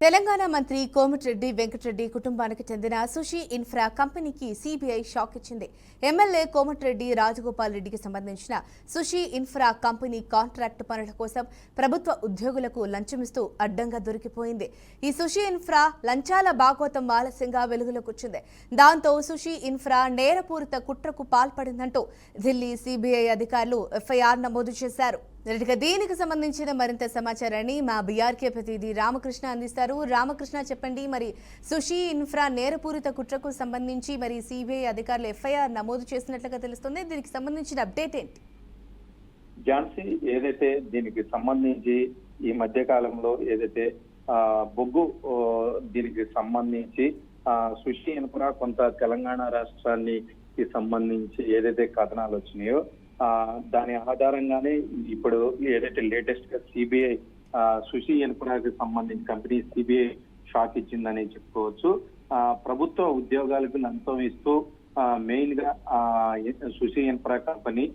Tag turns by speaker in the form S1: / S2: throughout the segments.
S1: తెలంగాణ మంత్రి కోమటిరెడ్డి వెంకటరెడ్డి కుటుంబానికి చెందిన సుషి ఇన్ఫ్రా కంపెనీకి సిబిఐ షాక్ ఇచ్చింది. ఎమ్మెల్యే కోమటిరెడ్డి రాజగోపాల్ రెడ్డికి సంబంధించిన సుషి ఇన్ఫ్రా కంపెనీ కాంట్రాక్టు పనుల కోసం ప్రభుత్వ ఉద్యోగులకు లంచమిస్తూ అడ్డంగా దొరికిపోయింది. ఈ సుషి ఇన్ఫ్రా లంచాల బాగోతం ఆలస్యంగా వెలుగులోకి వచ్చింది. దాంతో సుషి ఇన్ఫ్రా నేరపూరిత కుట్రకు పాల్పడిందంటూ ఢిల్లీ సిబిఐ అధికారులు ఎఫ్ఐఆర్ నమోదు చేశారు. దీనికి సంబంధించిన మరింత సమాచారాన్ని మా బీఆర్కే ప్రతినిధి రామకృష్ణ అందిస్తారు. రామకృష్ణ, చెప్పండి, మరి సుషి ఇన్ఫ్రా నేరపూరిత కుట్రకు సంబంధించి మరి సిబిఐ అధికారులు ఎఫ్ఐఆర్ నమోదు చేసినట్లుగా తెలుస్తుంది. దీనికి సంబంధించిన అప్డేట్ ఏంటి?
S2: ఝాన్సీ, ఏదైతే దీనికి సంబంధించి ఈ మధ్య కాలంలో ఏదైతే బొగ్గు దీనికి సంబంధించి సుషి ఇన్ఫ్రా కొంత తెలంగాణ రాష్ట్రానికి సంబంధించి ఏదైతే కథనాలు వచ్చినాయో దాని ఆధారంగానే ఇప్పుడు ఏదైతే లేటెస్ట్ గా సిబిఐ సుషి ఇన్ఫ్రాకి సంబంధించి కంపెనీ సిబిఐ షాక్ ఇచ్చిందని చెప్పుకోవచ్చు. ప్రభుత్వ ఉద్యోగాలకు లంచం ఇస్తూ మెయిన్ గా సుషి ఇన్ఫ్రా కంపెనీ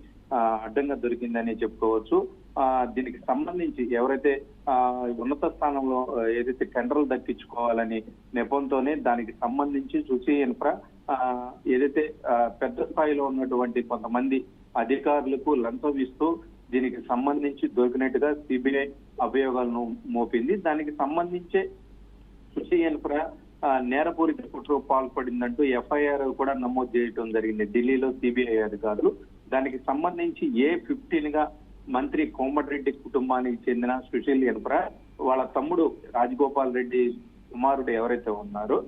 S2: అడ్డంగా దొరికిందని చెప్పుకోవచ్చు. దీనికి సంబంధించి ఎవరైతే ఉన్నత స్థానంలో ఏదైతే టెండర్లు దక్కించుకోవాలని నెపంతోనే దానికి సంబంధించి సుషి ఇన్ఫ్రా ఏదైతే పెద్ద స్థాయిలో ఉన్నటువంటి కొంతమంది అధికారులకు లంచం ఇస్తూ దీనికి సంబంధించి దొరికినట్టుగా సిబిఐ అభియోగాలను మోపింది. దానికి సంబంధించే సుషి ఇన్ఫ్రా నేరపూరిత కుట్రకు పాల్పడిందంటూ ఎఫ్ఐఆర్ కూడా నమోదు చేయడం జరిగింది ఢిల్లీలో సిబిఐ అధికారులు. దానికి సంబంధించి A15 గా మంత్రి కోమటిరెడ్డి కుటుంబానికి చెందిన సుశీల్ ఇన్ఫ్రా వాళ్ళ తమ్ముడు రాజగోపాల్ రెడ్డి కుమారుడు ఎవరైతే ఉన్నారో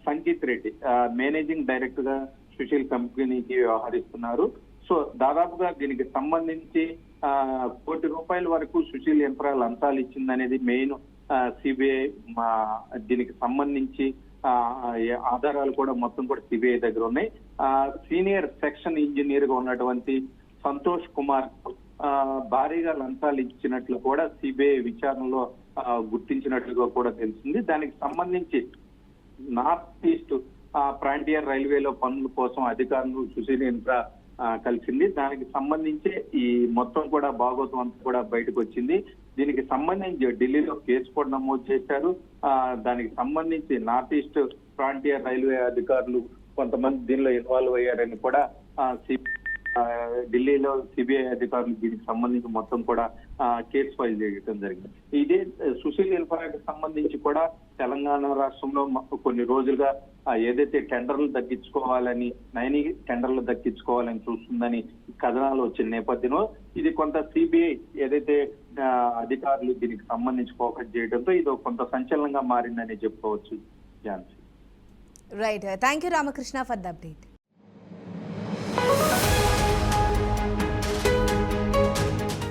S2: సంకిత్ రెడ్డి మేనేజింగ్ డైరెక్టర్ గా సుశీల్ కంపెనీకి వ్యవహరిస్తున్నారు. సో దాదాపుగా దీనికి సంబంధించి ₹1 కోటి వరకు సుశీల్ ఇన్ఫ్రా లంచాలు ఇచ్చిందనేది మెయిన్ సిబిఐ దీనికి సంబంధించి ఆధారాలు కూడా మొత్తం కూడా సిబిఐ దగ్గర ఉన్నాయి. సీనియర్ సెక్షన్ ఇంజనీర్ గా ఉన్నటువంటి సంతోష్ కుమార్ భారీగా లంచాలు ఇచ్చినట్లు కూడా సిబిఐ విచారణలో గుర్తించినట్లుగా కూడా తెలిసింది. దానికి సంబంధించి నార్త్ ఈస్ట్ ఫ్రాంటియర్ రైల్వేలో పనుల కోసం అధికారులు సుశీల్ ఇన్ఫ్రా కలిసింది. దానికి సంబంధించి ఈ మొత్తం కూడా భాగోతం అంతా కూడా బయటకు వచ్చింది. దీనికి సంబంధించి ఢిల్లీలో కేసు కూడా నమోదు చేశారు. దానికి సంబంధించి నార్త్ ఈస్ట్ ఫ్రాంటియర్ రైల్వే అధికారులు కొంతమంది దీనిలో ఇన్వాల్వ్ అయ్యారని కూడా ఢిల్లీలో సిబిఐ అధికారులు దీనికి సంబంధించి మొత్తం కూడా కేసు ఫైల్ చేయడం జరిగింది. ఇదే సుశీల్ ఇన్ఫ్రాకి సంబంధించి కూడా తెలంగాణ రాష్ట్రంలో కొన్ని రోజులుగా ఏదైతే టెండర్లు దక్కించుకోవాలని టెండర్లు దక్కించుకోవాలని చూస్తుందని కథనాలు వచ్చిన నేపథ్యంలో ఇది కొంత సిబిఐ ఏదైతే అధికారులు దీనికి సంబంధించి ఫోకస్ చేయడంతో ఇది కొంత సంచలనంగా మారిందని చెప్పుకోవచ్చు. Jhansi,
S1: right. Thank you Ramakrishna for the update.